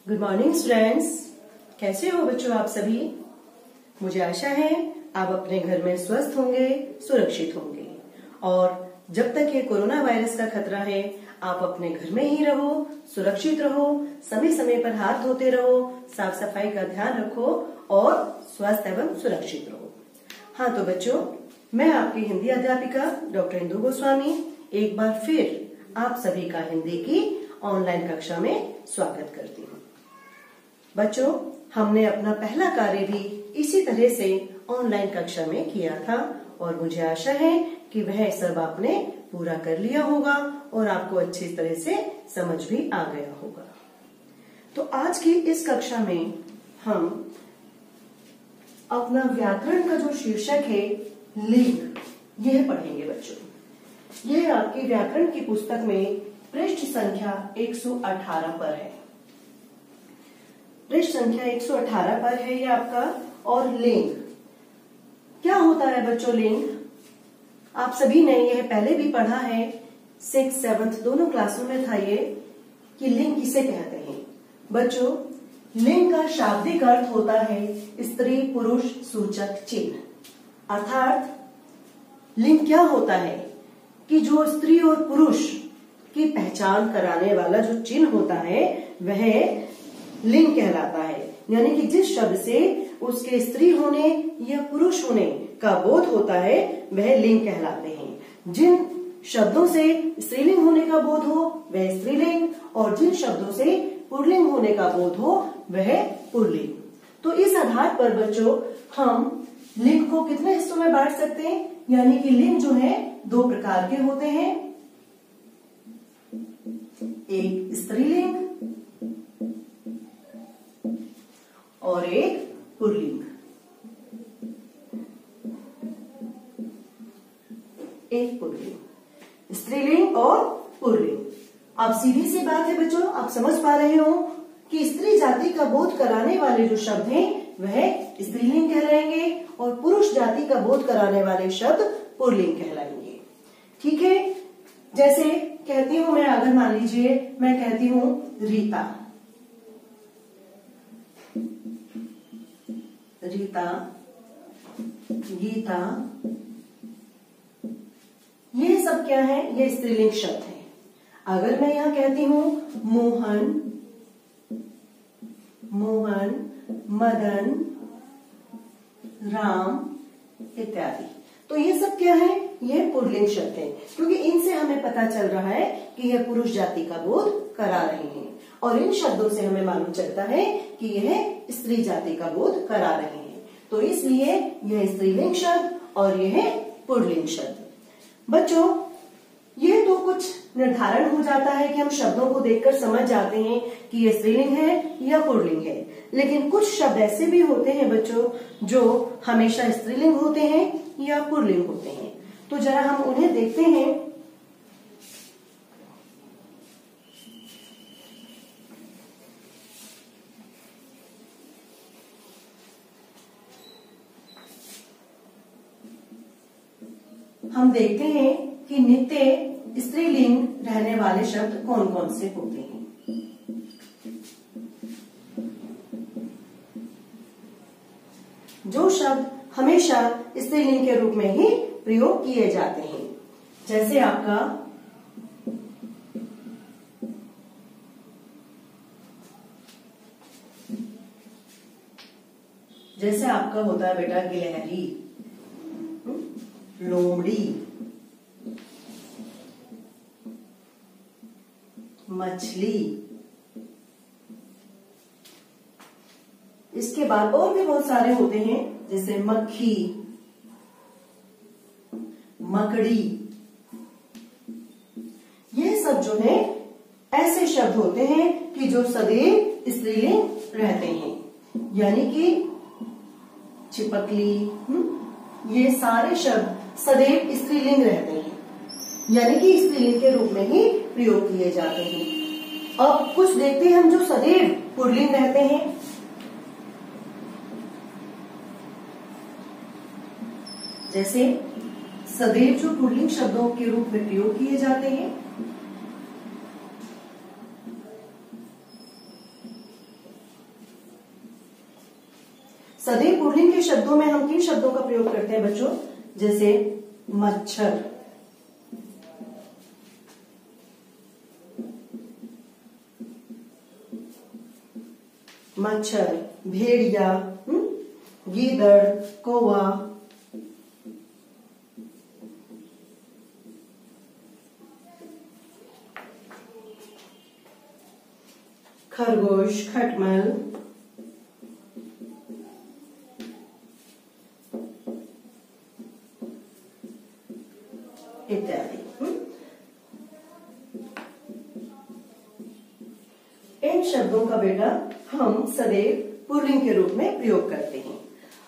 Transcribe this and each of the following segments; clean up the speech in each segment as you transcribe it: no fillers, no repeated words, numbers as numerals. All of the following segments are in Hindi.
Good morning students. कैसे हो बच्चों आप सभी। मुझे आशा है आप अपने घर में स्वस्थ होंगे, सुरक्षित होंगे और जब तक ये कोरोना वायरस का खतरा है आप अपने घर में ही रहो, सुरक्षित रहो, समय समय पर हाथ धोते रहो, साफ सफाई का ध्यान रखो और स्वस्थ एवं सुरक्षित रहो। हाँ तो बच्चों, मैं आपकी हिंदी अध्यापिका डॉक्टर इंदु गोस्वामी एक बार फिर आप सभी का हिंदी की ऑनलाइन कक्षा में स्वागत करती हूँ। बच्चों, हमने अपना पहला कार्य भी इसी तरह से ऑनलाइन कक्षा में किया था और मुझे आशा है कि वह सब आपने पूरा कर लिया होगा और आपको अच्छी तरह से समझ भी आ गया होगा। तो आज की इस कक्षा में हम अपना व्याकरण का जो शीर्षक है लिंग, यह पढ़ेंगे बच्चों। यह आपकी व्याकरण की पुस्तक में पृष्ठ संख्या 118 पर है। पृष्ठ संख्या 118 पर है ये आपका। और लिंग क्या होता है बच्चों? लिंग आप सभी ने यह पहले भी पढ़ा है, 6th 7th दोनों क्लासों में था ये कि लिंग किसे कहते हैं। बच्चों, लिंग का शाब्दिक अर्थ होता है स्त्री पुरुष सूचक चिन्ह। अर्थात लिंग क्या होता है कि जो स्त्री और पुरुष की पहचान कराने वाला जो चिन्ह होता है वह लिंग कहलाता है। यानी कि जिस शब्द से उसके स्त्री होने या पुरुष होने का बोध होता है वह लिंग कहलाते हैं। जिन शब्दों से स्त्रीलिंग होने का बोध हो वह स्त्रीलिंग और जिन शब्दों से पुल्लिंग होने का बोध हो वह पुल्लिंग। तो इस आधार पर बच्चों हम लिंग को कितने हिस्सों में बांट सकते हैं? यानी कि लिंग जो है दो प्रकार के होते हैं, एक स्त्रीलिंग और एक पुल्लिंग। एक पुल्लिंग, स्त्रीलिंग और पुल्लिंग। अब सीधी सी बात है बच्चों, आप समझ पा रहे हो कि स्त्री जाति का बोध कराने वाले जो शब्द हैं वह स्त्रीलिंग कहलाएंगे और पुरुष जाति का बोध कराने वाले शब्द पुल्लिंग कहलाएंगे। ठीक है, जैसे कहती हूं मैं, अगर मान लीजिए मैं कहती हूं रीता, रीता, गीता, ये सब क्या है? ये स्त्रीलिंग शब्द है। अगर मैं यहां कहती हूं मोहन, मोहन, मदन, राम इत्यादि, तो ये सब क्या है? ये पुल्लिंग शब्द है, क्योंकि इनसे हमें पता चल रहा है कि यह पुरुष जाति का बोध करा रहे हैं और इन शब्दों से हमें मालूम चलता है कि यह स्त्री जाति का बोध करा रहे हैं। तो इसलिए यह स्त्रीलिंग शब्द और यह पुल्लिंग शब्द। बच्चों, यह तो कुछ निर्धारण हो जाता है कि हम शब्दों को देखकर समझ जाते हैं कि यह स्त्रीलिंग है या पुल्लिंग है। लेकिन कुछ शब्द ऐसे भी होते हैं बच्चों जो हमेशा स्त्रीलिंग होते हैं या पुल्लिंग होते हैं। तो जरा हम उन्हें देखते हैं। हम देखते हैं कि नित्य स्त्रीलिंग रहने वाले शब्द कौन कौन से होते हैं। जो शब्द हमेशा स्त्रीलिंग के रूप में ही प्रयोग किए जाते हैं, जैसे आपका होता है बेटा गिलहरी, लोमड़ी, मछली। इसके बाद और भी बहुत सारे होते हैं, जैसे मक्खी, मकड़ी। ये सब जो है ऐसे शब्द होते हैं कि जो सदैव स्त्रीलिंग रहते हैं। यानी कि चिपकली, ये सारे शब्द सदैव स्त्रीलिंग रहते हैं, यानी कि स्त्रीलिंग के रूप में ही प्रयोग किए जाते हैं। अब कुछ देखते हैं हम जो सदैव पुल्लिंग रहते हैं। जैसे सदैव जो पुल्लिंग शब्दों के रूप में प्रयोग किए जाते हैं सदैव पुल्लिंग के शब्दों में हम किन शब्दों का प्रयोग करते हैं बच्चों? जैसे मच्छर, मच्छर, भेड़िया, गीदड़, कौवा, खरगोश, खटमल, इत्यादि। इन शब्दों का बेटा हम सदैव पुल्लिंग के रूप में प्रयोग करते हैं।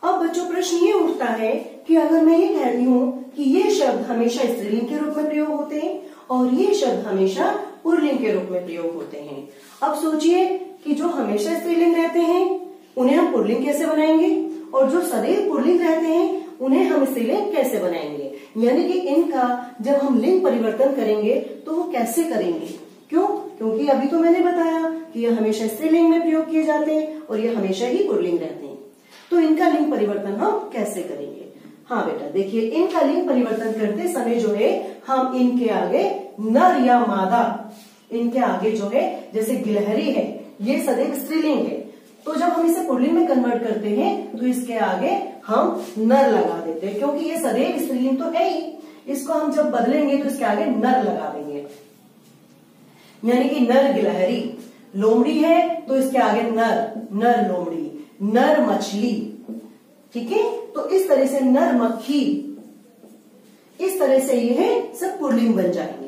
अब बच्चों प्रश्न ये उठता है कि अगर मैं ये कह रही हूं कि ये शब्द हमेशा स्त्रीलिंग के रूप में प्रयोग होते हैं और ये शब्द हमेशा पुल्लिंग के रूप में प्रयोग होते हैं, अब सोचिए कि जो हमेशा स्त्रीलिंग रहते हैं उन्हें हम पुल्लिंग कैसे बनाएंगे और जो सदैव पुल्लिंग रहते हैं उन्हें हम स्त्रीलिंग कैसे बनाएंगे। यानी कि इनका जब हम लिंग परिवर्तन करेंगे तो वो कैसे करेंगे? क्यों? क्योंकि अभी तो मैंने बताया कि ये हमेशा स्त्रीलिंग में प्रयोग किए जाते हैं और ये हमेशा ही पुल्लिंग रहते हैं, तो इनका लिंग परिवर्तन हम कैसे करेंगे? हाँ बेटा देखिए, इनका लिंग परिवर्तन करते समय जो है हम इनके आगे नर या मादा, इनके आगे जो है जैसे गिलहरी है ये सदैव स्त्रीलिंग है, तो जब हम इसे पुल्लिंग में कन्वर्ट करते हैं तो इसके आगे हम नर लगा देते हैं, क्योंकि ये सदैव स्त्रीलिंग तो है ही, इसको हम जब बदलेंगे तो इसके आगे नर लगा देंगे। यानी कि नर गिलहरी, लोमड़ी है तो इसके आगे नर, नर लोमड़ी, नर मछली, ठीक है। तो इस तरह से नर मक्खी, इस तरह से ये है सब पुल्लिंग बन जाएंगे।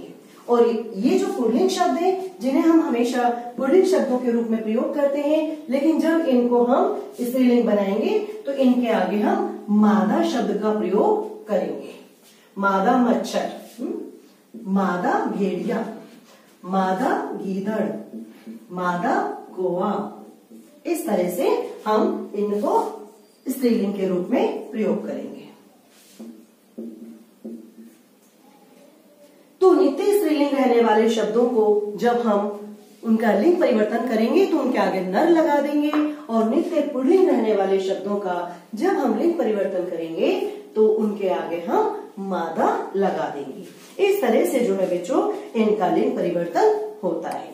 और ये जो पुल्लिंग शब्द है जिन्हें हम हमेशा पुल्लिंग शब्दों के रूप में प्रयोग करते हैं, लेकिन जब इनको हम स्त्रीलिंग बनाएंगे तो इनके आगे हम मादा शब्द का प्रयोग करेंगे। मादा मच्छर, मादा भेड़िया, मादा गीदड़, मादा कौवा, इस तरह से हम इनको स्त्रीलिंग के रूप में प्रयोग करेंगे। तो नित्य स्त्रीलिंग रहने वाले शब्दों को जब हम उनका लिंग परिवर्तन करेंगे तो उनके आगे नर लगा देंगे, और नित्य पुल्लिंग रहने वाले शब्दों का जब हम लिंग परिवर्तन करेंगे तो उनके आगे हम मादा लगा देंगे। इस तरह से जो है बच्चों इनका लिंग परिवर्तन होता है।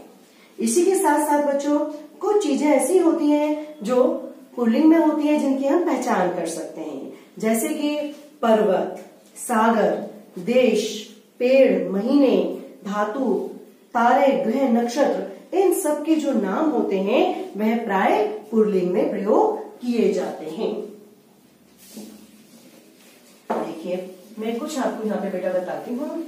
इसी के साथ साथ बच्चों कुछ चीजें ऐसी होती हैं जो पुल्लिंग में होती है जिनकी हम पहचान कर सकते हैं, जैसे कि पर्वत, सागर, देश, पेड़, महीने, धातु, तारे, ग्रह, नक्षत्र, इन सब के जो नाम होते हैं वह प्राय पुल्लिंग में प्रयोग किए जाते हैं। देखिए मैं कुछ आपको यहाँ पे बेटा बताती हूँ।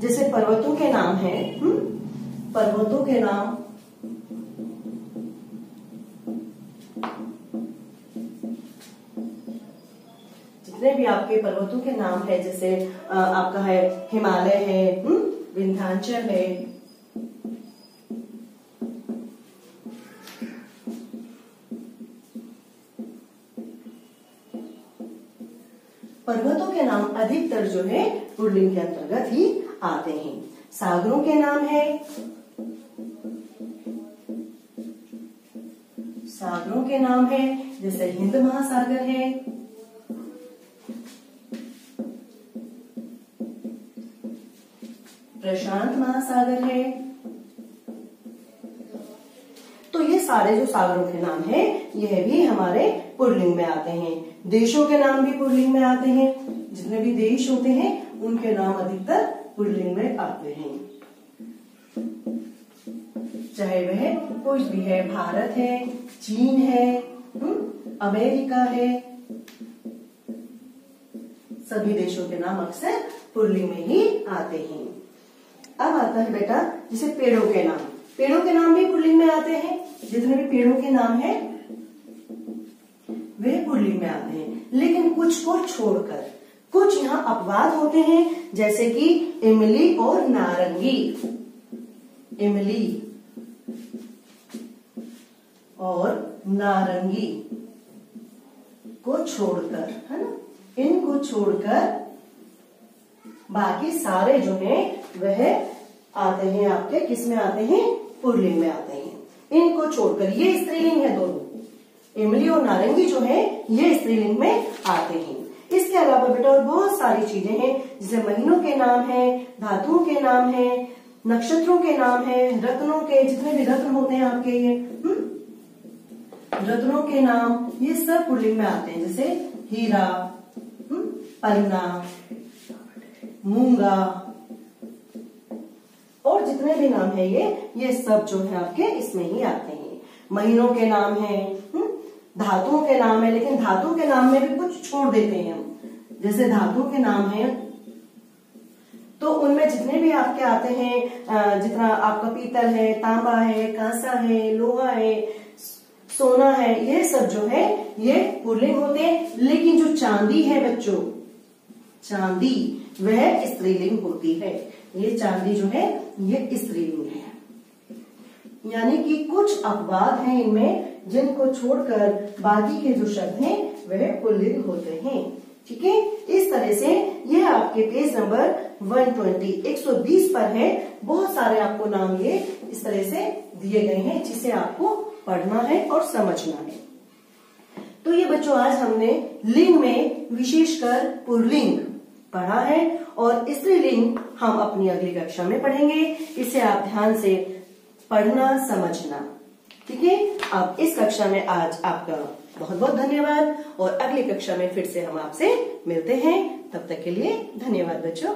जैसे पर्वतों के नाम है, पर्वतों के नाम जितने भी आपके पर्वतों के नाम है, जैसे आपका है हिमालय है, विंध्याचल है, पर्वतों के नाम अधिकतर जो है पुल्लिंग के अंतर्गत ही आते हैं। सागरों के नाम है, सागरों के नाम है जैसे हिंद महासागर है, प्रशांत महासागर है। तो ये सारे जो सागरों के नाम हैं यह भी हमारे पुल्लिंग में आते हैं। देशों के नाम भी पुल्लिंग में आते हैं, जितने भी देश होते हैं उनके नाम अधिकतर पुल्लिंग में आते हैं, चाहे वह कुछ भी है, भारत है, चीन है, अमेरिका है, सभी देशों के नाम अक्सर पुल्लिंग में ही आते हैं। अब आता है बेटा जैसे पेड़ों के नाम, पेड़ों के नाम भी पुल्लिंग में आते हैं, जितने भी पेड़ों के नाम है वे पुल्लिंग में आते हैं, लेकिन कुछ को छोड़कर कुछ यहाँ अपवाद होते हैं, जैसे कि इमली और नारंगी, इमली और नारंगी को छोड़कर, है ना, इनको छोड़कर बाकी सारे जो हैं वह आते हैं आपके किस में आते हैं, पुल्लिंग में आते हैं। इनको छोड़कर ये स्त्रीलिंग है दोनों, इमली और नारंगी जो है ये स्त्रीलिंग में आते हैं। इसके अलावा बेटा और बहुत सारी चीजें हैं, जैसे महीनों के नाम है, धातुओं के नाम है, नक्षत्रों के नाम है, रत्नों के जितने भी रत्न होते हैं आपके ये रत्नों के नाम, ये सब पुल्लिंग में आते हैं, जैसे हीरा, पन्ना, मूंगा और जितने भी नाम है ये सब जो है आपके इसमें ही आते हैं। महीनों के नाम है, धातुओं के नाम है, लेकिन धातुओं के नाम में भी कुछ छोड़ देते हैं हम, जैसे धातुओं के नाम है तो उनमें जितने भी आपके आते हैं, जितना आपका पीतल है, तांबा है, कांसा है, लोहा है, सोना है, ये सब जो है ये पुल्लिंग होते हैं। लेकिन जो चांदी है बच्चों, चांदी वह स्त्रीलिंग होती है। ये चांदी जो है ये स्त्रीलिंग है, यानी कि कुछ अपवाद हैं इनमें जिनको छोड़कर बाकी के जो शब्द हैं वह पुल्लिंग होते हैं। ठीक है, इस तरह से यह आपके पेज नंबर 120 पर है। बहुत सारे आपको नाम ये इस तरह से दिए गए हैं जिसे आपको पढ़ना है और समझना है। तो ये बच्चों आज हमने लिंग में विशेषकर पुल्लिंग पढ़ा है और स्त्रीलिंग हम अपनी अगली कक्षा में पढ़ेंगे। इसे आप ध्यान से पढ़ना समझना। ठीक है, अब इस कक्षा में आज आपका बहुत बहुत धन्यवाद और अगली कक्षा में फिर से हम आपसे मिलते हैं। तब तक के लिए धन्यवाद बच्चों।